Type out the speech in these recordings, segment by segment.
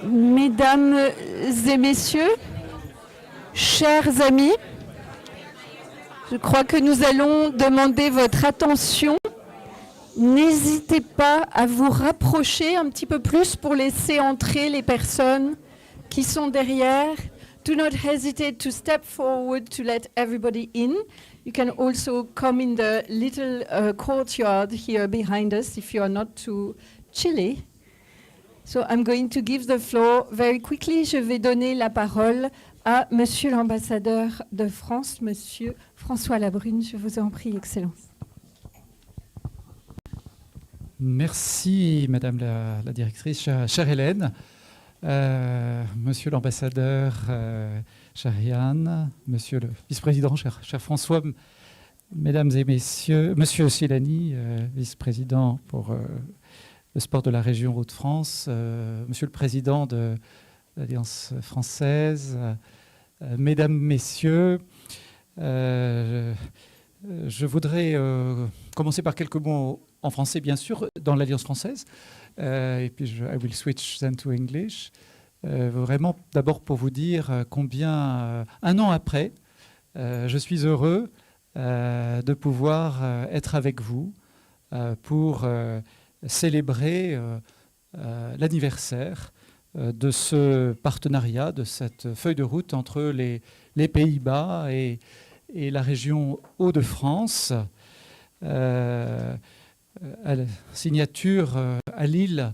Mesdames et messieurs, chers amis, je crois que nous allons demander votre attention. N'hésitez pas à vous rapprocher un petit peu plus pour laisser entrer les personnes qui sont derrière. Do not hesitate to step forward to let everybody in. You can also come in the little courtyard here behind us if you are not too chilly. So I'm going to give the floor very quickly. Je vais donner la parole à Monsieur l'ambassadeur de France, Monsieur François Labrune. Je vous en prie, Excellence. Merci, Madame la directrice, chère Hélène, Monsieur l'ambassadeur, chère Yann, Monsieur le Vice-Président, cher François, Mesdames et Messieurs, Monsieur Silani, Vice-Président pour le sport de la Région Hauts-de-France, Monsieur le Président de l'Alliance française, Mesdames, Messieurs, je voudrais commencer par quelques mots en français, bien sûr, dans l'Alliance française, et puis I will switch then to English. Vraiment, d'abord pour vous dire combien, un an après, je suis heureux de pouvoir être avec vous pour célébrer l'anniversaire de ce partenariat, de cette feuille de route entre les Pays-Bas et la région Hauts-de-France. À la signature à Lille,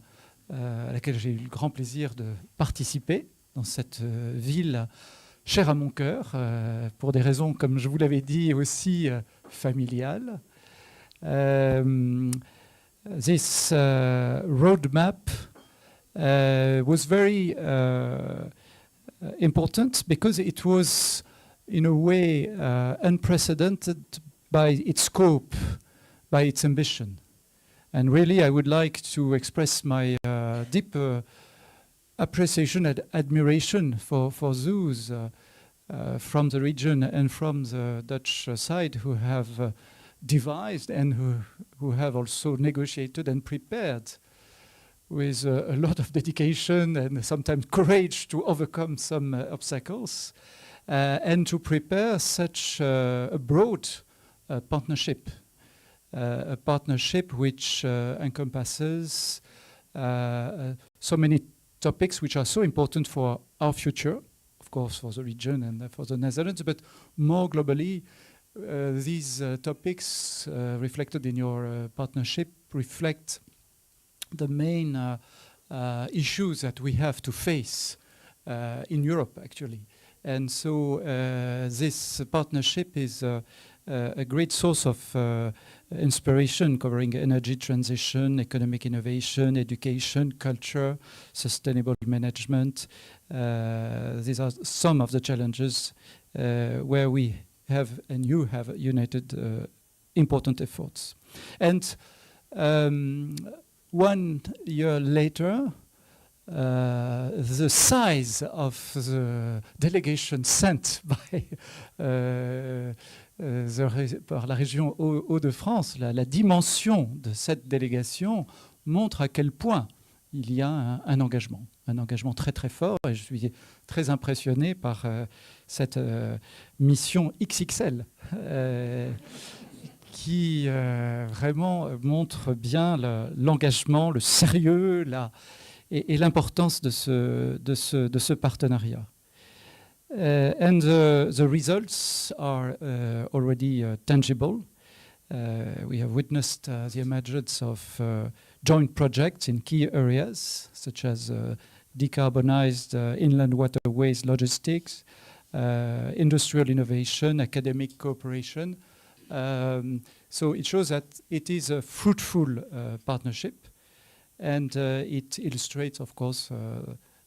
à laquelle j'ai eu le grand plaisir de participer, dans cette ville chère à mon cœur, pour des raisons, comme je vous l'avais dit, aussi familiales. This roadmap was very important because it was, in a way, unprecedented by its scope, by its ambition. And really, I would like to express my deep appreciation and admiration for those from the region and from the Dutch side who have devised and who have also negotiated and prepared with a lot of dedication and sometimes courage to overcome some obstacles and to prepare such a broad partnership. A partnership which encompasses so many topics which are so important for our future, of course, for the region and for the Netherlands, but more globally, these topics reflected in your partnership reflect the main issues that we have to face in Europe, actually. And so this partnership is a great source of inspiration, covering energy transition, economic innovation, education, culture, sustainable management. These are some of the challenges where we have and you have united important efforts. And 1 year later, the size of the delegation sent by par la région Hauts-de-France, la dimension de cette délégation montre à quel point il y a un engagement très très fort, et je suis très impressionné par cette mission XXL qui vraiment montre bien l'engagement, le sérieux et l'importance de ce partenariat. And the results are already tangible. We have witnessed the emergence of joint projects in key areas, such as decarbonized inland waterways logistics, industrial innovation, academic cooperation. So it shows that it is a fruitful partnership, and it illustrates, of course,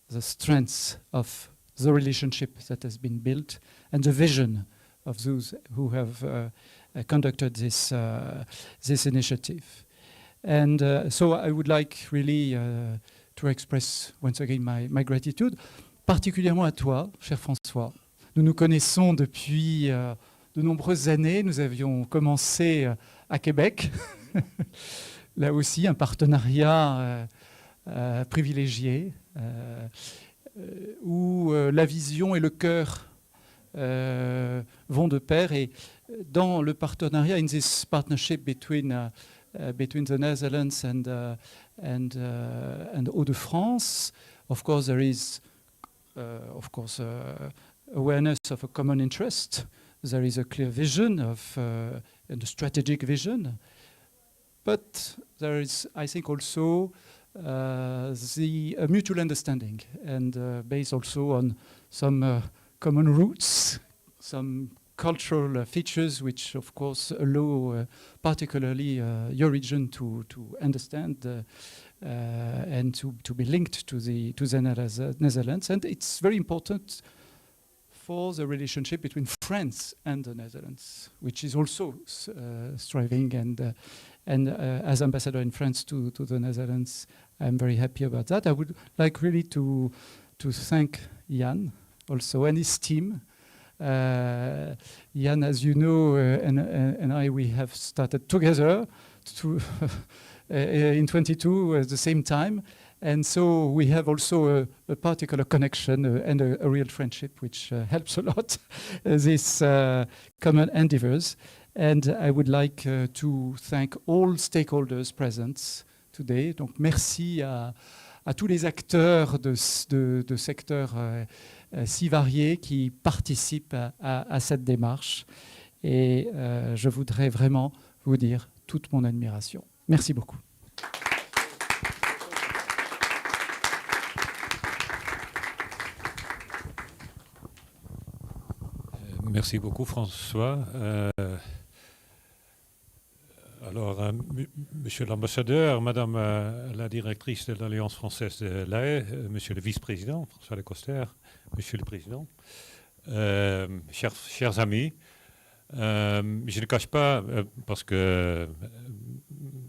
the strengths of the relationship that has been built and the vision of those who have conducted this initiative. And so I would like really to express once again my gratitude, particulièrement à toi, cher François. Nous nous connaissons depuis de nombreuses années. Nous avions commencé à Québec, là aussi un partenariat privilégié où la vision et le cœur vont de pair. Et dans le partenariat, in this partnership between the Netherlands and Hauts-de-France, of course there is awareness of a common interest. There is a clear vision and a strategic vision, but there is, I think, also the mutual understanding, and based also on some common roots, some cultural features, which of course allow particularly your region to understand and to be linked to the Netherlands. And it's very important for the relationship between France and the Netherlands, which is also striving. And as ambassador in France to the Netherlands, I'm very happy about that. I would like really to thank Jan also and his team. Jan, as you know, and I, we have started together in 22 at the same time. And so we have also a particular connection and a real friendship, which helps a lot these common endeavors. And I would like to thank all stakeholders present today. Donc merci à tous les acteurs de secteurs si variés qui participent à cette démarche. Et je voudrais vraiment vous dire toute mon admiration. Merci beaucoup. Merci beaucoup, François. Alors, Monsieur l'ambassadeur, Madame la directrice de l'Alliance française de la Haye, Monsieur le Vice-Président, François Lecoster, Monsieur le Président, chers amis, je ne cache pas, parce que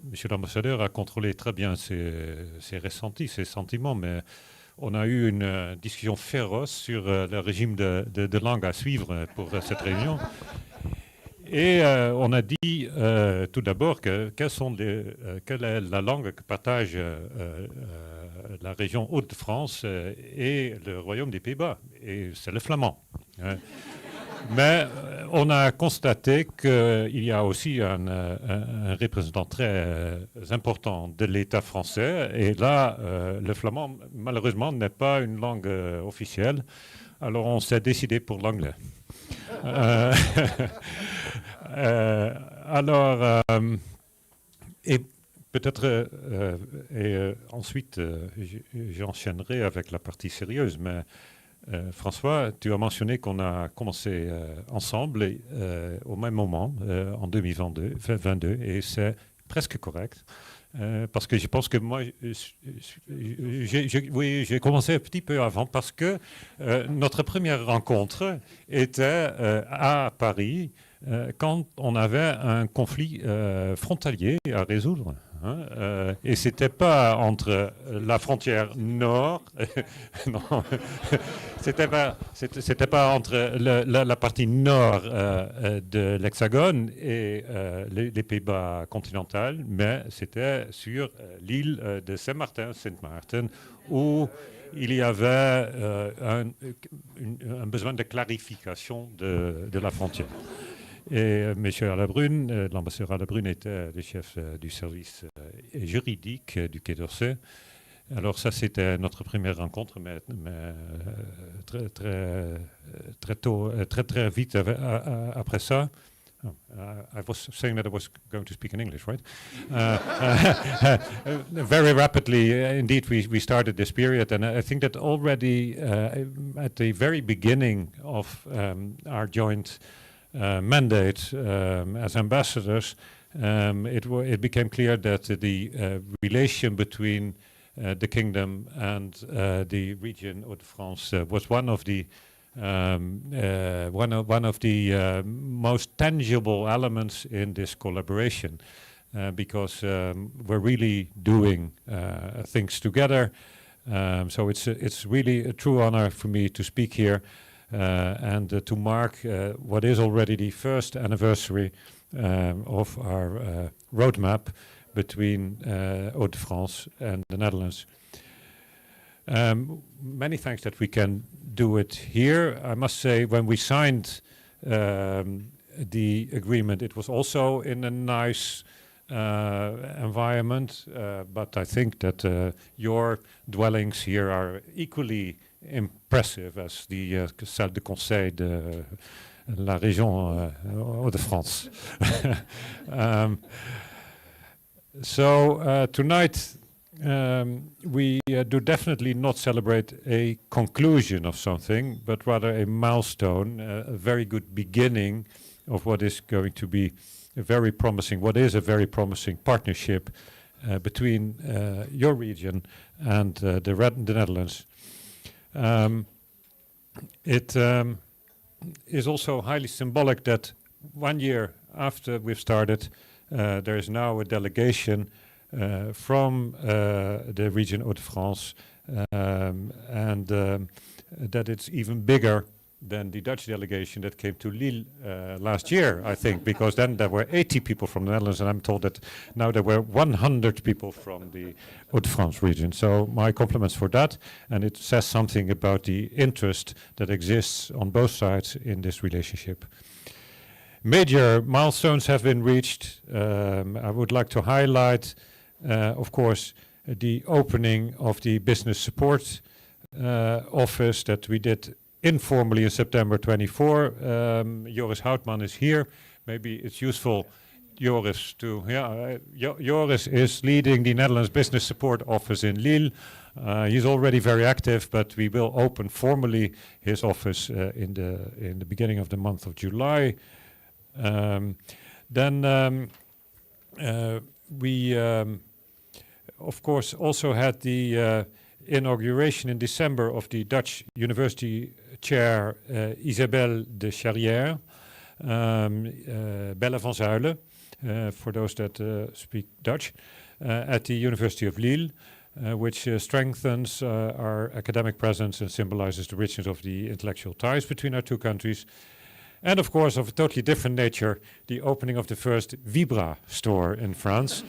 Monsieur l'ambassadeur a contrôlé très bien ses ressentis, ses sentiments, mais on a eu une discussion féroce sur le régime de langue à suivre pour cette réunion. Et on a dit tout d'abord quelle est la langue que partage la région Hauts-de-France et le royaume des Pays-Bas. Et c'est le flamand. Mais on a constaté qu'il y a aussi un représentant très important de l'État français. Et là, le flamand, malheureusement, n'est pas une langue officielle. Alors on s'est décidé pour l'anglais. Et peut-être, ensuite, j'enchaînerai avec la partie sérieuse, mais François, tu as mentionné qu'on a commencé ensemble au même moment, en 2022, et c'est presque correct. Parce que je pense que moi, j'ai commencé un petit peu avant, parce que notre première rencontre était à Paris, quand on avait un conflit frontalier à résoudre. Et c'était pas entre la frontière nord, non, c'était pas entre la partie nord de l'Hexagone et les Pays-Bas continentales, mais c'était sur l'île de Saint-Martin, où il y avait un besoin de clarification de la frontière. Et M. Alabrune, l'ambassadeur Alabrune, était le chef du service juridique du Quai d'Orsay. Alors ça, c'était notre première rencontre, mais très tôt, très vite après ça. I was saying that I was going to speak in English, right? Very rapidly, indeed, we started this period, and I think that already at the very beginning of our joint mandate as ambassadors, it became clear that the relation between the kingdom and the region Hauts-de-France was one of the most tangible elements in this collaboration, because we're really doing things together. So it's really a true honor for me to speak here and to mark what is already the first anniversary of our roadmap between Hauts-de-France and the Netherlands. Many thanks that we can do it here. I must say, when we signed the agreement, it was also in a nice environment, but I think that your dwellings here are equally impressive as the salle de conseil de la Région Hauts-de-France. So tonight we do definitely not celebrate a conclusion of something, but rather a milestone, a very good beginning of what is going to be a very promising partnership between your region and the Netherlands. It is also highly symbolic that 1 year after we've started, there is now a delegation from the Region Hauts-de-France, and that it's even bigger than the Dutch delegation that came to Lille last year, I think, because then there were 80 people from the Netherlands, and I'm told that now there were 100 people from the Hauts-de-France region. So my compliments for that, and it says something about the interest that exists on both sides in this relationship. Major milestones have been reached. I would like to highlight, of course, the opening of the business support office that we did informally in September 24. Joris Houtman is here. Maybe it's useful, Joris, to... Joris is leading the Netherlands Business Support Office in Lille. He's already very active, but we will open formally his office in the beginning of the month of July. Then we, of course, also had the inauguration in December of the Dutch University Chair Isabelle de Charrière, Belle van Zuilen, for those that speak Dutch, at the University of Lille, which strengthens our academic presence and symbolizes the richness of the intellectual ties between our two countries. And of course, of a totally different nature, the opening of the first Vibra store in France.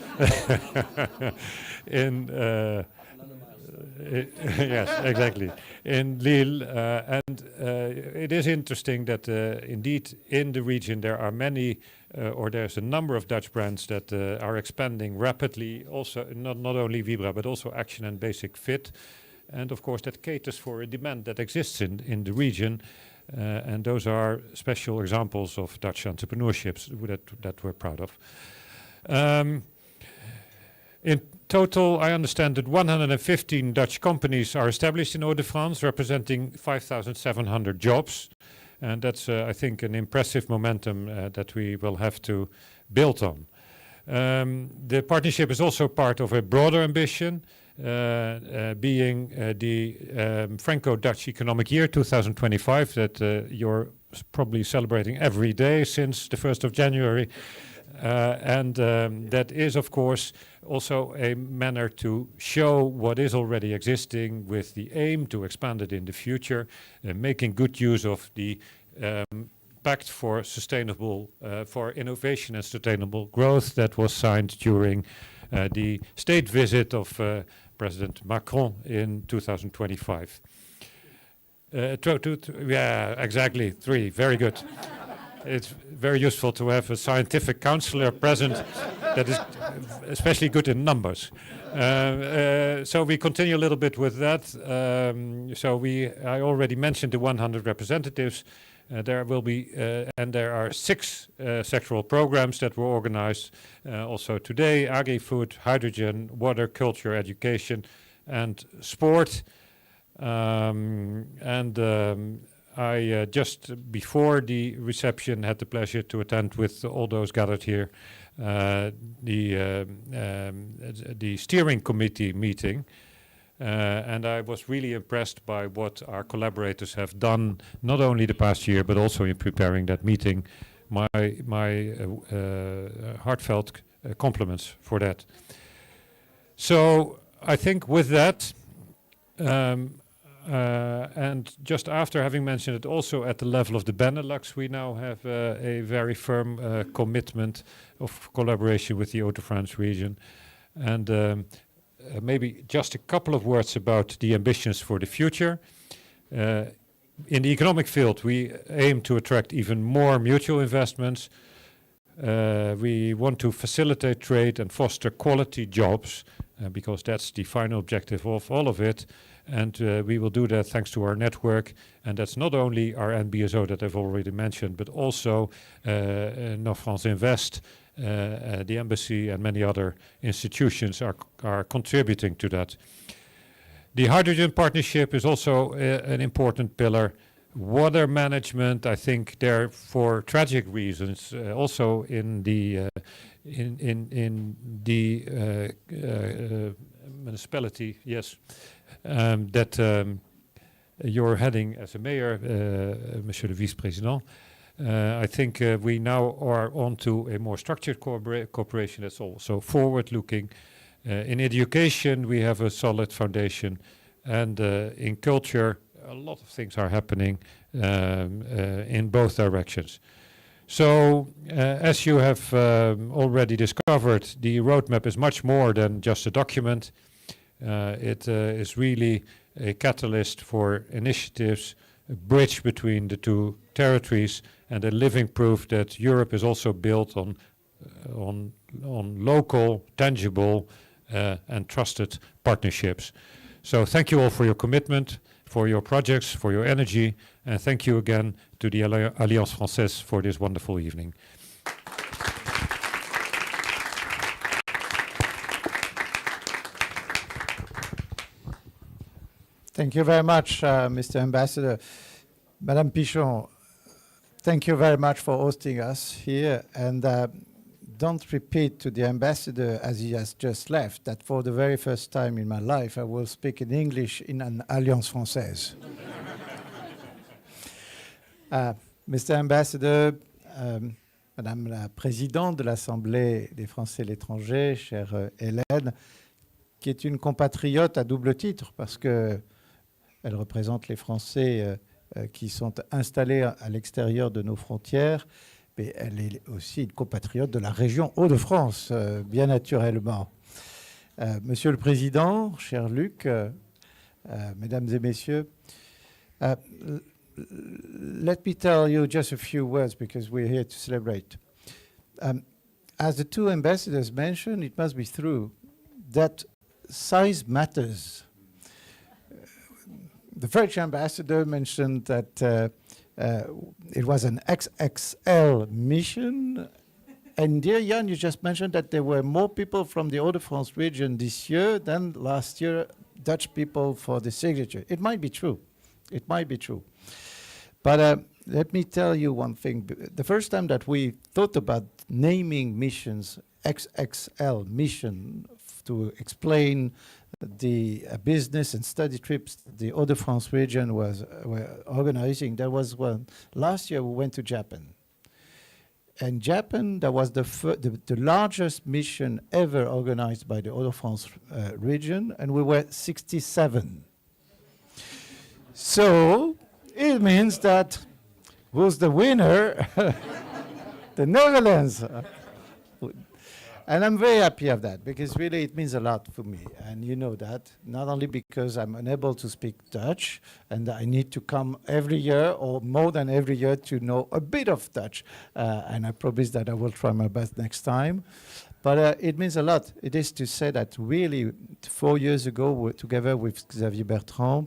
Yes, exactly, in Lille. And it is interesting that indeed in the region there are many, or there's a number of Dutch brands that are expanding rapidly, also not only Vibra, but also Action and Basic Fit. And of course that caters for a demand that exists in the region. And those are special examples of Dutch entrepreneurships that we're proud of. In total, I understand that 115 Dutch companies are established in Hauts-de-France, representing 5,700 jobs. And that's, I think, an impressive momentum that we will have to build on. The partnership is also part of a broader ambition, being the Franco-Dutch Economic Year 2025 that you're probably celebrating every day since the 1st of January. And that is, of course, also a manner to show what is already existing with the aim to expand it in the future, making good use of the Pact for Sustainable, for Innovation and Sustainable Growth that was signed during the state visit of President Macron in 2025. Yeah, exactly, 3, very good. It's very useful to have a scientific counselor present that is especially good in numbers. So we continue a little bit with that. I already mentioned the 100 representatives. There will be, and there are 6 sectoral programs that were organized also today: agri-food, hydrogen, water, culture, education, and sport. I just before the reception had the pleasure to attend with all those gathered here the steering committee meeting, and I was really impressed by what our collaborators have done, not only the past year but also in preparing that meeting. My heartfelt compliments for that. So I think with that. And just after having mentioned it also at the level of the Benelux, we now have a very firm commitment of collaboration with the Hauts-de-France region. And maybe just a couple of words about the ambitions for the future. In the economic field, we aim to attract even more mutual investments. We want to facilitate trade and foster quality jobs, because that's the final objective of all of it. And we will do that thanks to our network. And that's not only our NBSO that I've already mentioned, but also France Invest, the embassy, and many other institutions are contributing to that. The hydrogen partnership is also an important pillar. Water management, I think, there for tragic reasons, also in the municipality, yes, that you're heading as a mayor, Monsieur le Vice-Président. I think we now are on to a more structured cooperation that's also forward-looking. In education, we have a solid foundation, and in culture, a lot of things are happening in both directions. So, as you have already discovered, the roadmap is much more than just a document. It is really a catalyst for initiatives, a bridge between the two territories, and a living proof that Europe is also built on local, tangible, and trusted partnerships. So thank you all for your commitment, for your projects, for your energy, and thank you again to the Alliance Française for this wonderful evening. Thank you very much, Mr. Ambassador. Madame Pichon, thank you very much for hosting us here, and don't repeat to the ambassador, as he has just left, that for the very first time in my life, I will speak in English in an Alliance Française. Mr. Ambassador, Madame la Présidente de l'Assemblée des Français de l'étranger, chère Hélène, qui est une compatriote à double titre, parce qu'elle représente les Français qui sont installés à l'extérieur de nos frontières, mais elle est aussi une compatriote de la région Hauts-de-France, bien naturellement. Monsieur le Président, cher Luc, Mesdames et Messieurs, let me tell you just a few words because we're here to celebrate. As the two ambassadors mentioned, it must be true that size matters. The French ambassador mentioned that it was an XXL mission. And dear Jan, you just mentioned that there were more people from the Hauts-de-France region this year than last year, Dutch people for the signature. It might be true. It might be true. But let me tell you one thing. The first time that we thought about naming missions XXL mission to explain the business and study trips the Hauts-de-France region were organizing, that was when last year we went to Japan. And Japan, that was the largest mission ever organized by the Hauts-de-France region, and we were 67. So it means that who's the winner? The Netherlands. And I'm very happy of that, because really it means a lot for me. And you know that, not only because I'm unable to speak Dutch, and I need to come every year, or more than every year, to know a bit of Dutch. And I promise that I will try my best next time. But it means a lot. It is to say that really 4 years ago, together with Xavier Bertrand,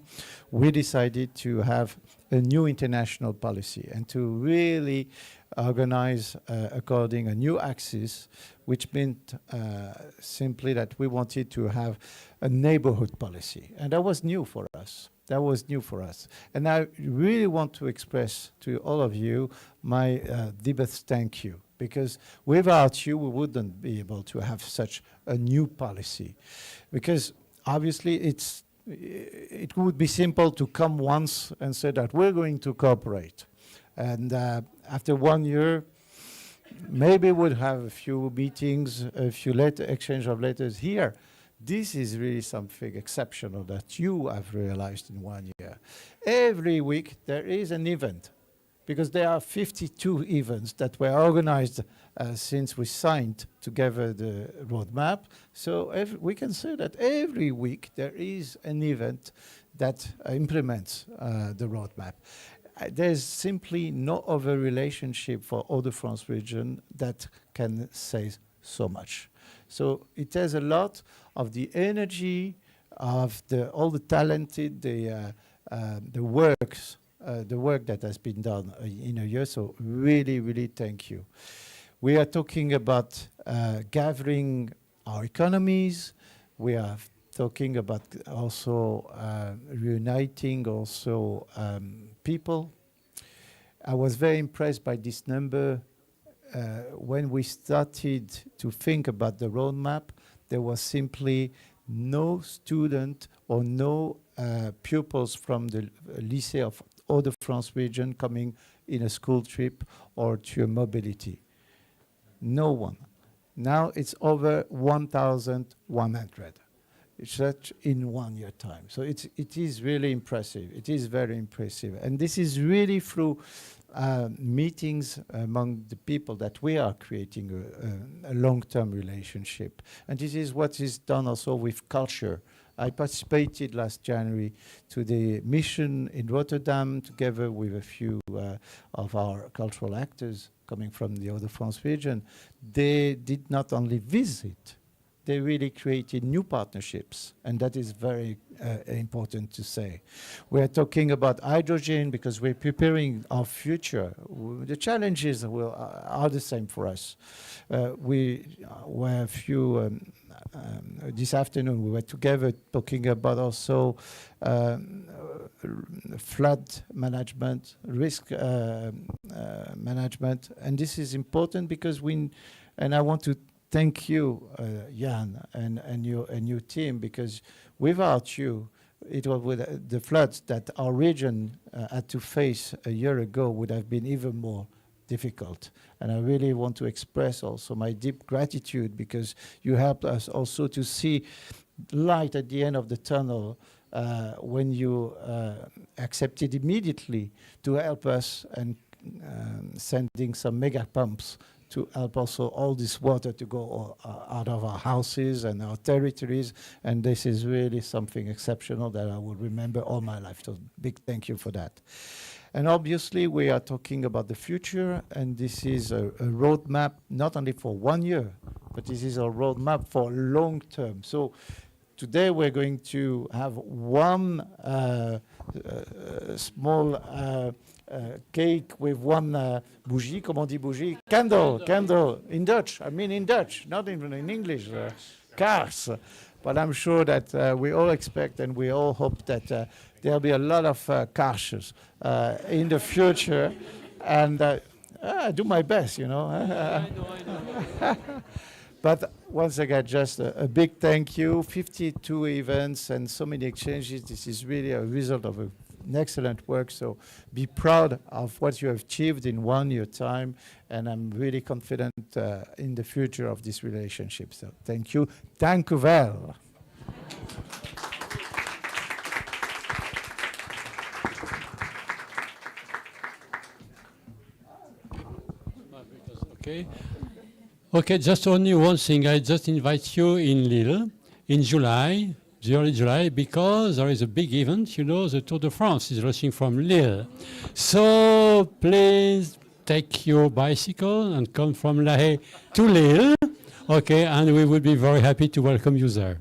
we decided to have a new international policy and to really organize according a new axis, which meant simply that we wanted to have a neighborhood policy. And that was new for us. That was new for us. And I really want to express to all of you my deepest thank you, because without you, we wouldn't be able to have such a new policy. Because obviously it would be simple to come once and say that we're going to cooperate. And after 1 year, maybe we'll have a few meetings, a few exchange of letters here. This is really something exceptional that you have realized in 1 year. Every week there is an event, because there are 52 events that were organized since we signed together the roadmap. So we can say that every week there is an event that implements the roadmap. There's simply no other relationship for Hauts-de-France region that can say so much. So it has a lot of the energy of all the talented, the work that has been done in a year. So really, really thank you. We are talking about gathering our economies. We are talking about also reuniting also people. I was very impressed by this number. When we started to think about the roadmap, there was simply no student or no pupils from the Lycée of Hauts-de-France region coming in a school trip or to a mobility. No one. Now it's over 1,100. It's such in 1 year time. So it is really impressive. It is very impressive. And this is really through meetings among the people that we are creating a long-term relationship. And this is what is done also with culture. I participated last January to the mission in Rotterdam together with a few of our cultural actors coming from the Hauts-de-France region. They did not only visit, they really created new partnerships, and that is very important to say. We are talking about hydrogen because we're preparing our future. The challenges are the same for us. We were a few, this afternoon we were together talking about also flood management, risk management, and this is important because and I want to thank you, Jan, and your team, because without you, it was with the floods that our region had to face a year ago would have been even more difficult. And I really want to express also my deep gratitude because you helped us also to see light at the end of the tunnel when you accepted immediately to help us and sending some mega pumps to help also all this water to go out of our houses and our territories. And this is really something exceptional that I will remember all my life. So big thank you for that. And obviously we are talking about the future, and this is a roadmap not only for 1 year, but this is a roadmap for long term. So today we're going to have one small cake with one bougie, comment on dit bougie? Candle, in Dutch, I mean in Dutch, not even in English, kaars. But I'm sure that we all expect and we all hope that there'll be a lot of kaarsjes in the future. And I do my best, you know. I know. But once again, just a big thank you. 52 events and so many exchanges. This is really a result of an excellent work. So be proud of what you have achieved in 1 year time. And I'm really confident in the future of this relationship. So thank you. Dank u wel. Okay. Okay, just only one thing. I just invite you in Lille in July, the early July, because there is a big event, you know, the Tour de France is rushing from Lille. So please take your bicycle and come from La Haye to Lille, okay, and we would be very happy to welcome you there.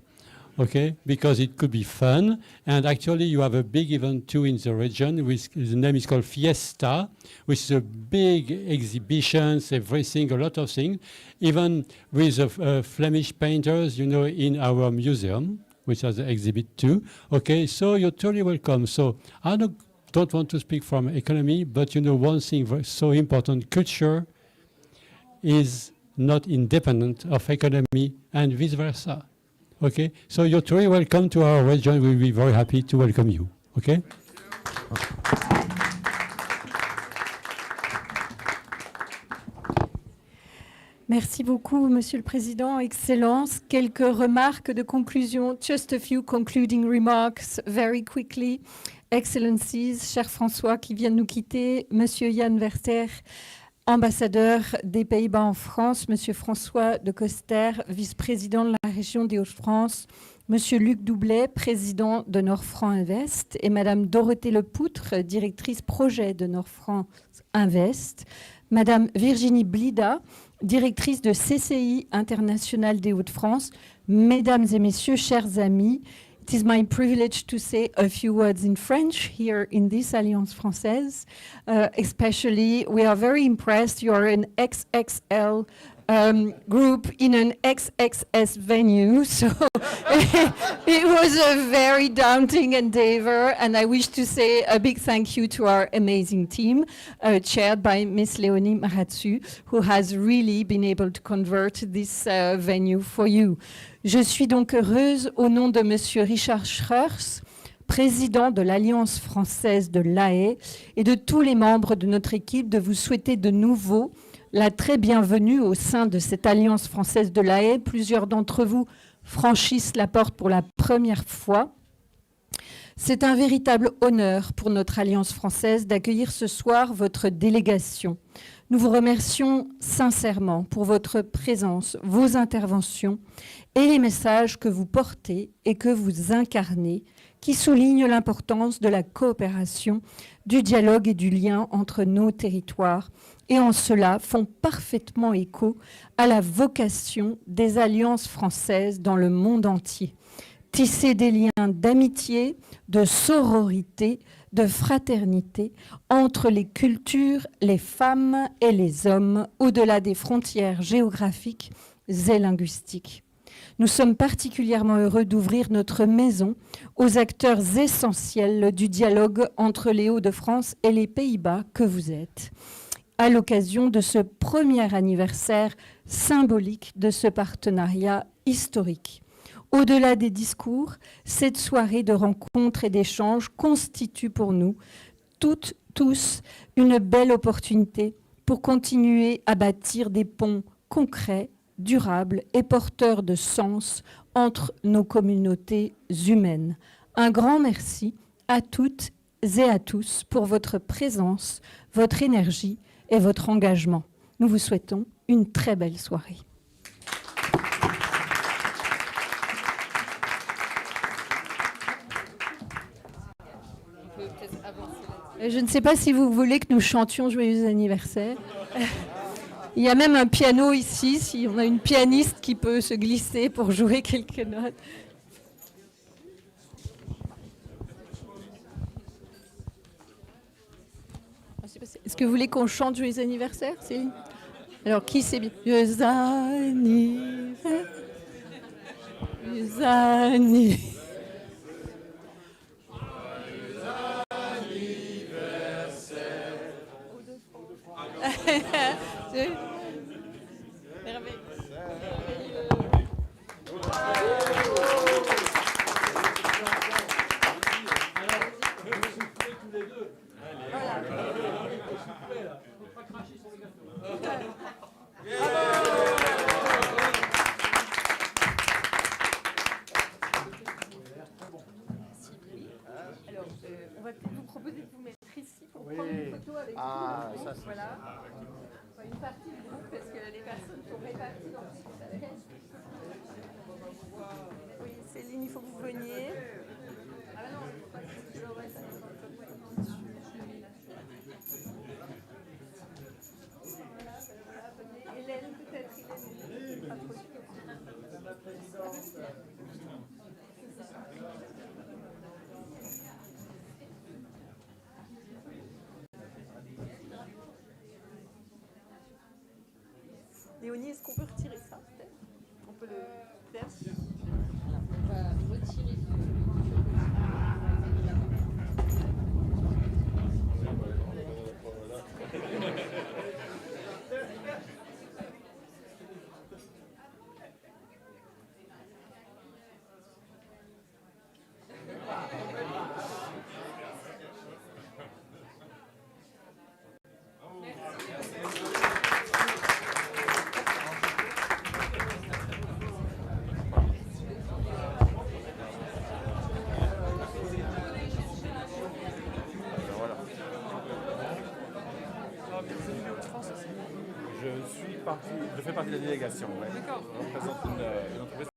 Okay, because it could be fun. And actually you have a big event too in the region, which the name is called Fiesta, which is a big exhibitions, everything, a lot of things, even with Flemish painters, you know, in our museum, which has an exhibit too. Okay, so you're totally welcome. So I don't want to speak from economy, but you know, one thing very, so important, culture is not independent of economy and vice versa. Okay, so you're truly welcome to our region. We'll be very happy to welcome you. Okay. Merci beaucoup, Monsieur le Président. Excellence. Quelques remarques de conclusion. Just a few concluding remarks very quickly. Excellencies, cher François qui vient de nous quitter, Monsieur Jan Verter, ambassadeur des Pays-Bas en France, Monsieur François de Coster, vice-président de la région des Hauts-de-France, Monsieur Luc Doublet, président de Nord-France Invest, et Madame Dorothée Lepoutre, directrice projet de Nord-France Invest, Madame Virginie Blida, directrice de CCI International des Hauts-de-France, Mesdames et Messieurs, chers amis, it is my privilege to say a few words in French here in this Alliance Française. Especially, we are very impressed. You are an XXL group in an XXS venue. So it was a very daunting endeavor. And I wish to say a big thank you to our amazing team, chaired by Miss Léonie Maratsu, who has really been able to convert this venue for you. Je suis donc heureuse, au nom de Monsieur Richard Schreurs, président de l'Alliance française de Haye, et de tous les membres de notre équipe, de vous souhaiter de nouveau la très bienvenue au sein de cette Alliance française de Haye. Plusieurs d'entre vous franchissent la porte pour la première fois. C'est un véritable honneur pour notre Alliance française d'accueillir ce soir votre délégation. Nous vous remercions sincèrement pour votre présence, vos interventions et les messages que vous portez et que vous incarnez, qui soulignent l'importance de la coopération, du dialogue et du lien entre nos territoires, et en cela font parfaitement écho à la vocation des alliances françaises dans le monde entier. Tisser des liens d'amitié, de sororité, de fraternité entre les cultures, les femmes et les hommes, au-delà des frontières géographiques et linguistiques. Nous sommes particulièrement heureux d'ouvrir notre maison aux acteurs essentiels du dialogue entre les Hauts-de-France et les Pays-Bas que vous êtes, à l'occasion de ce premier anniversaire symbolique de ce partenariat historique. Au-delà des discours, cette soirée de rencontres et d'échanges constitue pour nous toutes, tous, une belle opportunité pour continuer à bâtir des ponts concrets, durables et porteurs de sens entre nos communautés humaines. Un grand merci à toutes et à tous pour votre présence, votre énergie et votre engagement. Nous vous souhaitons une très belle soirée. Je ne sais pas si vous voulez que nous chantions Joyeux anniversaire. Il y a même un piano ici, si on a une pianiste qui peut se glisser pour jouer quelques notes. Est-ce que vous voulez qu'on chante Joyeux anniversaire, Céline? Alors, qui c'est bien? Joyeux anniversaire. Joyeux anniversaire. On va peut-être vous proposer de vous mettre ici pour prendre une photo avec vous. Voilà. Une partie du groupe, parce que les personnes sont réparties dans tout ça. Oui, Céline, il faut que vous veniez. Ah non, il faut pas que je le reste. Hélène, peut-être. Hélène. Pas trop. Léonie, est-ce qu'on peut retirer ça peut-être? On peut le faire? On va retirer. je fais partie de la délégation. Ouais. D'accord. Je représente une entreprise